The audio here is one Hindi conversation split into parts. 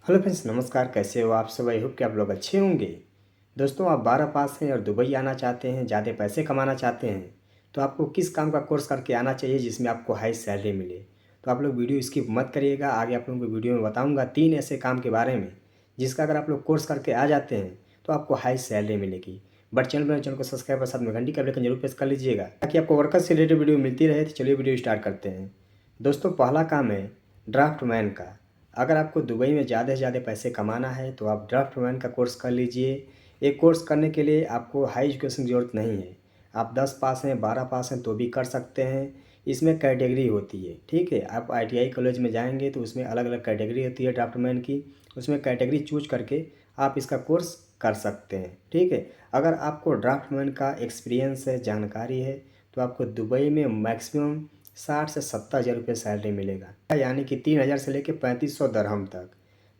हेलो फ्रेंड्स, नमस्कार। कैसे हो आप सब? आई होप कि आप लोग अच्छे होंगे। दोस्तों, आप 12 पास हैं और दुबई आना चाहते हैं, ज़्यादा पैसे कमाना चाहते हैं, तो आपको किस काम का कोर्स करके आना चाहिए जिसमें आपको हाई सैलरी मिले। तो आप लोग वीडियो स्किप मत करिएगा। आगे आप लोगों को वीडियो में बताऊंगा 3 ऐसे काम के बारे में जिसका अगर आप लोग कोर्स करके आ जाते हैं तो आपको हाई सैलरी मिलेगी। बट चैनल को सब्सक्राइब और साथ में घंटी का बेल जरूर प्रेस कर लीजिएगा ताकि आपको वर्कर से रिलेटेड वीडियो मिलती रहे। तो चलिए वीडियो स्टार्ट करते हैं। दोस्तों, पहला काम है ड्राफ्टमैन का। अगर आपको दुबई में ज़्यादा से ज़्यादा पैसे कमाना है तो आप ड्राफ्टमैन का कोर्स कर लीजिए। ये कोर्स करने के लिए आपको हाई एजुकेशन की ज़रूरत नहीं है। आप 10 पास हैं, 12 पास हैं तो भी कर सकते हैं। इसमें कैटेगरी होती है, ठीक है। आप आईटीआई कॉलेज में जाएंगे तो उसमें अलग अलग कैटेगरी होती है ड्राफ्टमैन की। उसमें कैटेगरी चूज करके आप इसका कोर्स कर सकते हैं, ठीक है। अगर आपको ड्राफ्टमैन का एक्सपीरियंस है, जानकारी है, तो आपको दुबई में मैक्सिमम 60 से 70 हज़ार रुपये सैलरी मिलेगा, यानी कि 3,000 से लेकर 3500 दरहम तक।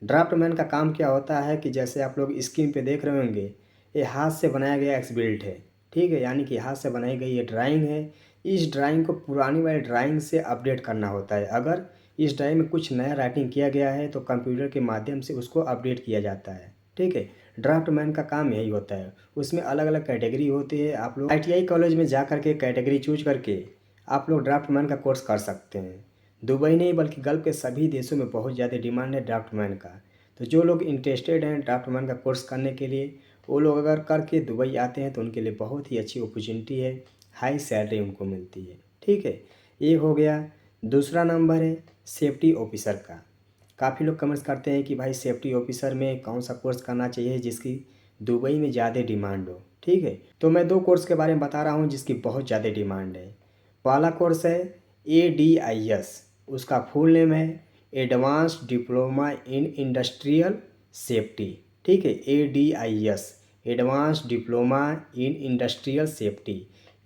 ड्राफ्टमैन का काम क्या होता है कि जैसे आप लोग स्क्रीन पे देख रहे होंगे, ये हाथ से बनाया गया एक्सबिल्ट है, ठीक है। यानी कि हाथ से बनाई गई ये ड्राइंग है। इस ड्राइंग को पुरानी वाली ड्राइंग से अपडेट करना होता है। अगर इस ड्राइंग में कुछ नया राइटिंग किया गया है तो कंप्यूटर के माध्यम से उसको अपडेट किया जाता है, ठीक है। ड्राफ्टमैन का काम यही होता है। उसमें अलग अलग कैटेगरी होती है। आप लोग आईटीआई कॉलेज में जा करके कैटेगरी चूज करके आप लोग ड्राफ्टमैन का कोर्स कर सकते हैं। दुबई नहीं बल्कि गल्फ के सभी देशों में बहुत ज़्यादा डिमांड है ड्राफ्टमैन का। तो जो लोग इंटरेस्टेड हैं ड्राफ्टमैन का कोर्स करने के लिए, वो लोग अगर करके दुबई आते हैं तो उनके लिए बहुत ही अच्छी अपॉर्चुनिटी है। हाई सैलरी उनको मिलती है, ठीक है। ये हो गया। दूसरा नंबर है सेफ्टी ऑफिसर का। काफ़ी लोग कमेंट्स करते हैं कि भाई सेफ्टी ऑफिसर में कौन सा कोर्स करना चाहिए जिसकी दुबई में ज़्यादा डिमांड हो, ठीक है। तो मैं 2 कोर्स के बारे में बता रहा हूँ जिसकी बहुत ज़्यादा डिमांड है। पहला कोर्स है ADIS। उसका फुल नेम है advanced diploma in industrial safety, ठीक है। ADIS, advanced diploma in industrial safety.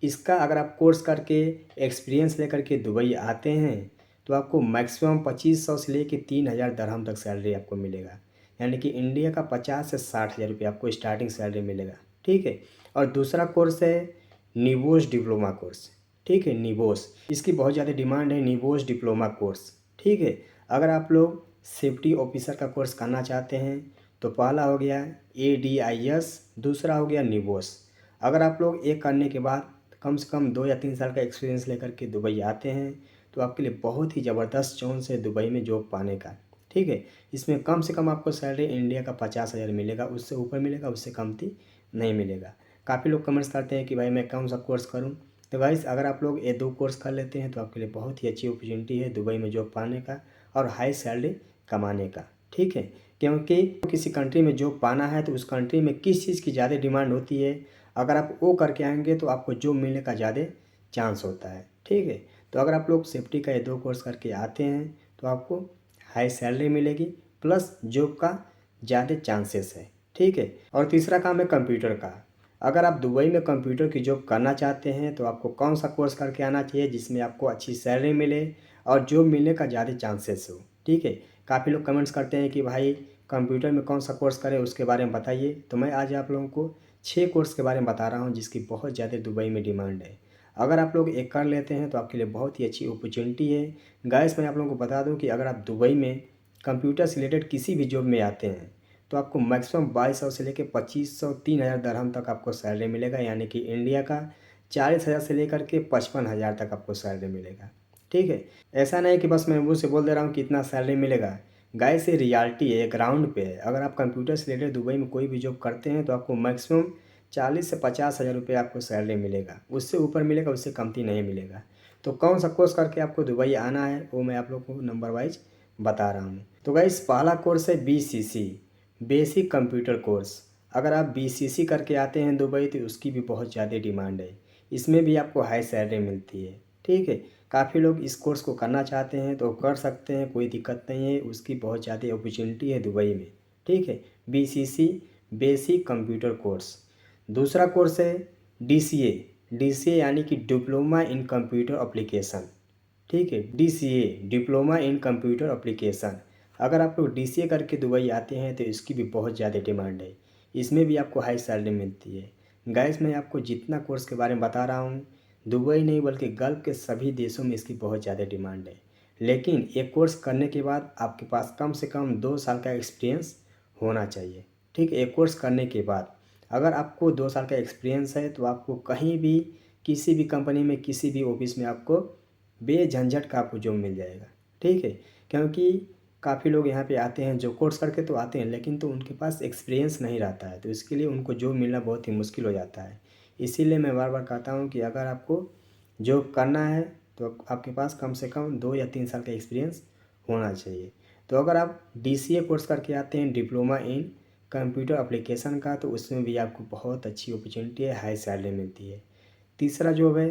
इसका अगर आप कोर्स करके एक्सपीरियंस लेकर के दुबई आते हैं तो आपको मैक्सिमम 2500 से लेकर 3,000 दरहम तक सैलरी आपको मिलेगा। यानी कि इंडिया का 50 से 60 हज़ार रुपये आपको स्टार्टिंग सैलरी मिलेगा, ठीक है। और दूसरा कोर्स है निवोस डिप्लोमा कोर्स, ठीक है। निवोस, इसकी बहुत ज़्यादा डिमांड है। निवोस डिप्लोमा कोर्स, ठीक है। अगर आप लोग सेफ्टी ऑफिसर का कोर्स करना चाहते हैं तो पहला हो गया ADIS, दूसरा हो गया निवोस। अगर आप लोग एक करने के बाद कम से कम 2 या 3 साल का एक्सपीरियंस लेकर के दुबई आते हैं तो आपके लिए बहुत ही ज़बरदस्त चांस है दुबई में जॉब पाने का, ठीक है। इसमें कम से कम आपको सैलरी इंडिया का 50,000 मिलेगा, उससे ऊपर मिलेगा, उससे कमती नहीं मिलेगा। काफ़ी लोग कमेंट्स करते हैं कि भाई मैं कौन सा कोर्स करूं। तो गाइस, अगर आप लोग ये 2 कोर्स कर लेते हैं तो आपके लिए बहुत ही अच्छी अपॉर्चुनिटी है दुबई में जॉब पाने का और हाई सैलरी कमाने का, ठीक है। क्योंकि किसी कंट्री में जॉब पाना है तो उस कंट्री में किस चीज़ की ज़्यादा डिमांड होती है, अगर आप वो करके आएंगे तो आपको जॉब मिलने का ज़्यादा चांस होता है, ठीक है। तो अगर आप लोग सेफ्टी का ये 2 कोर्स करके आते हैं तो आपको हाई सैलरी मिलेगी प्लस जॉब का ज़्यादा चांसेस है, ठीक है। और तीसरा काम है कंप्यूटर का। अगर आप दुबई में कंप्यूटर की जॉब करना चाहते हैं तो आपको कौन सा कोर्स करके आना चाहिए जिसमें आपको अच्छी सैलरी मिले और जॉब मिलने का ज़्यादा चांसेस हो, ठीक है। काफ़ी लोग कमेंट्स करते हैं कि भाई कंप्यूटर में कौन सा कोर्स करें, उसके बारे में बताइए। तो मैं आज आप लोगों को 6 कोर्स के बारे में बता रहा हूँ जिसकी बहुत ज़्यादा दुबई में डिमांड है। अगर आप लोग एक कर लेते हैं तो आपके लिए बहुत ही अच्छी अपॉर्चुनिटी है। गाइस, मैं आप लोगों को बता दूं कि अगर आप दुबई में कंप्यूटर से रिलेटेड किसी भी जॉब में आते हैं तो आपको मैक्सिमम 2200 से लेकर 2500 3,000 दरहम तक आपको सैलरी मिलेगा। यानी कि इंडिया का 40,000 से लेकर के 55,000 तक आपको सैलरी मिलेगा, ठीक है। ऐसा नहीं कि बस मैं मुँह से बोल दे रहा हूँ कि इतना सैलरी मिलेगा। गाइस, ये रियलिटी है, ग्राउंड पे है। अगर आप कंप्यूटर से रिलेटेड दुबई में कोई भी जॉब करते हैं तो आपको मैक्सिमम 40 से 50 हज़ार रुपये आपको सैलरी मिलेगा, उससे ऊपर मिलेगा, उससे कमती नहीं मिलेगा। तो कौन सा कोर्स करके आपको दुबई आना है वो मैं आप लोग को नंबर वाइज बता रहा हूँ। तो गाइस, पहला कोर्स है BCC, बेसिक कंप्यूटर कोर्स। अगर आप BCC करके आते हैं दुबई तो उसकी भी बहुत ज़्यादा डिमांड है। इसमें भी आपको हाई सैलरी मिलती है, ठीक है। काफ़ी लोग इस कोर्स को करना चाहते हैं तो कर सकते हैं, कोई दिक्कत नहीं है। उसकी बहुत ज़्यादा अपॉर्चुनिटी है दुबई में, ठीक है। BCC, basic computer course. दूसरा कोर्स है DCA यानी कि डिप्लोमा इन कंप्यूटर एप्लीकेशन, ठीक है। DCA, diploma in computer application. अगर आप लोग DCA करके दुबई आते हैं तो इसकी भी बहुत ज़्यादा डिमांड है। इसमें भी आपको हाई सैलरी मिलती है। गाइस, मैं आपको जितना कोर्स के बारे में बता रहा हूँ, दुबई नहीं बल्कि गल्फ के सभी देशों में इसकी बहुत ज़्यादा डिमांड है। लेकिन ये कोर्स करने के बाद आपके पास कम से कम 2 साल का एक्सपीरियंस होना चाहिए। ठीक है, एक कोर्स करने के बाद अगर आपको 2 साल का एक्सपीरियंस है तो आपको कहीं भी किसी भी कंपनी में किसी भी ऑफिस में आपको बेझंझट का आपको जॉब मिल जाएगा। ठीक है, क्योंकि काफ़ी लोग यहाँ पे आते हैं जो कोर्स करके तो आते हैं लेकिन तो उनके पास एक्सपीरियंस नहीं रहता है, तो इसके लिए उनको जॉब मिलना बहुत ही मुश्किल हो जाता है। इसीलिए मैं बार बार कहता हूँ कि अगर आपको जॉब करना है तो आपके पास कम से कम 2 या 3 साल का एक्सपीरियंस होना चाहिए। तो अगर आप DCA कोर्स करके आते हैं, डिप्लोमा इन कंप्यूटर एप्लीकेशन का, तो उसमें भी आपको बहुत अच्छी अपॉर्चुनिटी है, हाई सैलरी मिलती है। तीसरा जॉब है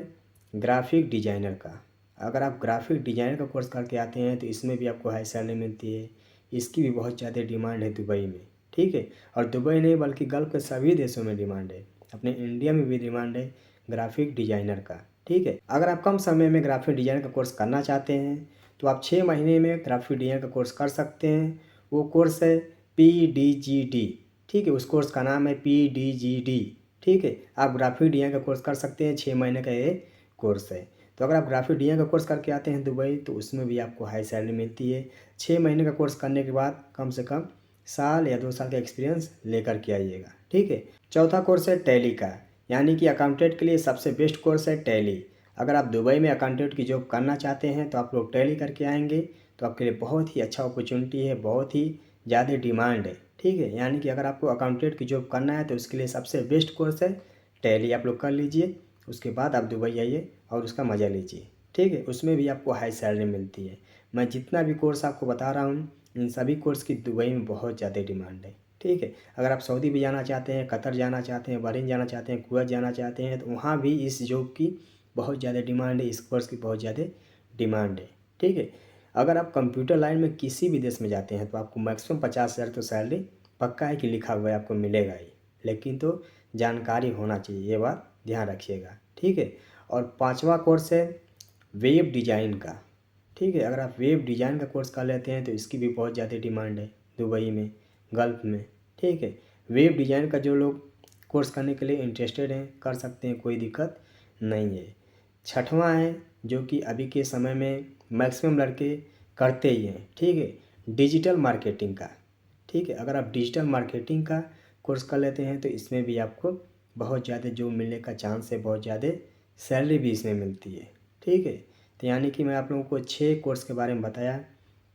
ग्राफिक डिजाइनर का। अगर आप ग्राफिक डिजाइनर का कोर्स करके आते हैं तो इसमें भी आपको हाई सैलरी मिलती है। इसकी भी बहुत ज़्यादा डिमांड है दुबई में। ठीक है, और दुबई नहीं बल्कि गल्फ़ के सभी देशों में डिमांड है, अपने इंडिया में भी डिमांड है ग्राफिक डिजाइनर का। ठीक है, अगर आप कम समय में ग्राफिक डिजाइनर का कोर्स करना चाहते हैं तो आप 6 महीने में ग्राफिक डिजाइनर का कोर्स कर सकते हैं। वो कोर्स है PDGD। ठीक है, उस कोर्स का नाम है PDGD। ठीक है, आप ग्राफिक डिजाइनर का कोर्स कर सकते हैं, 6 महीने का ये कोर्स है। तो अगर आप ग्राफिक डिजाइनर का कोर्स करके आते हैं दुबई तो उसमें भी आपको हाई सैलरी मिलती है। 6 महीने का कोर्स करने के बाद कम से कम साल या 2 साल का एक्सपीरियंस लेकर के आइएगा। ठीक है, चौथा कोर्स है टैली का, यानी कि अकाउंटेंट के लिए सबसे बेस्ट कोर्स है टैली। अगर आप दुबई में अकाउंटेंट की जॉब करना चाहते हैं तो आप लोग टैली करके आएंगे तो आपके लिए बहुत ही अच्छा अपॉर्चुनिटी है, बहुत ही ज़्यादा डिमांड है। ठीक है, यानी कि अगर आपको अकाउंटेंट की जॉब करना है तो उसके लिए सबसे बेस्ट कोर्स है टैली। आप लोग कर लीजिए, उसके बाद आप दुबई आइए और उसका मज़ा लीजिए। ठीक है, उसमें भी आपको हाई सैलरी मिलती है। मैं जितना भी कोर्स आपको बता रहा हूँ इन सभी कोर्स की दुबई में बहुत ज़्यादा डिमांड है। ठीक है, अगर आप सऊदी भी जाना चाहते हैं, कतर जाना चाहते हैं, बहरीन जाना चाहते हैं, कुवैत जाना चाहते हैं तो वहाँ भी इस जॉब की बहुत ज़्यादा डिमांड है, इस कोर्स की बहुत ज़्यादा डिमांड है। ठीक है, अगर आप कंप्यूटर लाइन में किसी भी देश में जाते हैं तो आपको मैक्सिमम 50,000 तो सैलरी पक्का है कि लिखा हुआ है, आपको मिलेगा ही। लेकिन तो जानकारी होना चाहिए, ये बात ध्यान रखिएगा। ठीक है, और पांचवा कोर्स है वेब डिज़ाइन का। ठीक है, अगर आप वेब डिज़ाइन का कोर्स कर लेते हैं तो इसकी भी बहुत ज़्यादा डिमांड है दुबई में, गल्फ़ में। ठीक है, वेब डिज़ाइन का जो लोग कोर्स करने के लिए इंटरेस्टेड हैं कर सकते हैं, कोई दिक्कत नहीं है। छठवां है जो कि अभी के समय में मैक्सिमम लड़के करते ही हैं। ठीक है, डिजिटल मार्केटिंग का। ठीक है, अगर आप डिजिटल मार्केटिंग का कोर्स कर लेते हैं तो इसमें भी आपको बहुत ज़्यादा जॉब मिलने का चांस है, बहुत ज़्यादा सैलरी भी इसमें मिलती है। ठीक है, तो यानी कि मैं आप लोगों को 6 कोर्स के बारे में बताया।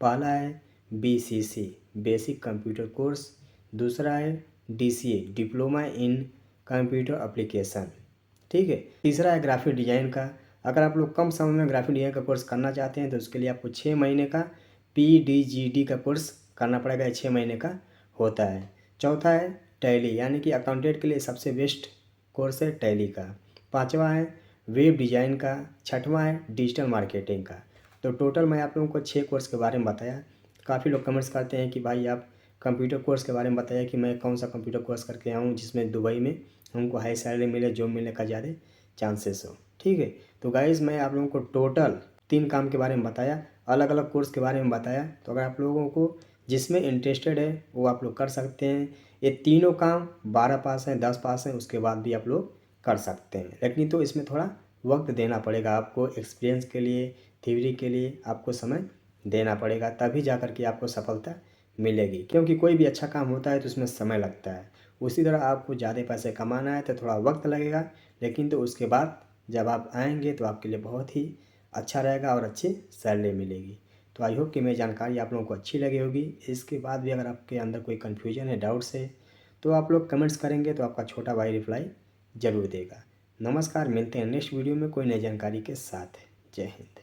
पहला है BCC बेसिक कंप्यूटर कोर्स, दूसरा है DCA diploma in computer application. ठीक है, तीसरा है ग्राफिक डिज़ाइन का। अगर आप लोग कम समय में ग्राफिक डिज़ाइन का कोर्स करना चाहते हैं तो उसके लिए आपको 6 महीने का PDGD का कोर्स करना पड़ेगा, 6 महीने का होता है। चौथा है टैली, यानी कि अकाउंटेंट के लिए सबसे बेस्ट कोर्स है टैली का। पांचवा है वेब डिज़ाइन का। छठवां है डिजिटल मार्केटिंग का। तो टोटल मैं आप लोगों को 6 कोर्स के बारे में बताया। काफ़ी लोग कमेंट्स करते हैं कि भाई आप कंप्यूटर कोर्स के बारे में बताया कि मैं कौन सा कंप्यूटर कोर्स करके आऊँ जिसमें दुबई में हमको हाई सैलरी मिले, जॉब मिलने का ज़्यादा चांसेस हो। ठीक है, तो गाइज़ मैं आप लोगों को टोटल 3 काम के बारे में बताया, अलग अलग कोर्स के बारे में बताया। तो अगर आप लोगों को जिसमें इंटरेस्टेड है वो आप लोग कर सकते हैं। ये तीनों काम 12 पास हैं, 10 पास हैं, उसके बाद भी आप लोग कर सकते हैं। लेकिन तो इसमें थोड़ा वक्त देना पड़ेगा आपको, एक्सपीरियंस के लिए, थ्योरी के लिए आपको समय देना पड़ेगा, तभी जा कर के आपको सफलता मिलेगी। क्योंकि कोई भी अच्छा काम होता है तो उसमें समय लगता है। उसी तरह आपको ज़्यादा पैसे कमाना है तो थोड़ा वक्त लगेगा, लेकिन तो उसके बाद जब आप आएंगे तो आपके लिए बहुत ही अच्छा रहेगा और अच्छी सैलरी मिलेगी। तो आई होप कि मेरी जानकारी आप लोगों को अच्छी लगी होगी। इसके बाद भी अगर आपके अंदर कोई कन्फ्यूजन है, डाउट्स है तो आप लोग कमेंट्स करेंगे तो आपका छोटा भाई रिप्लाई ज़रूर देगा। नमस्कार, मिलते हैं नेक्स्ट वीडियो में कोई नई जानकारी के साथ। जय हिंद।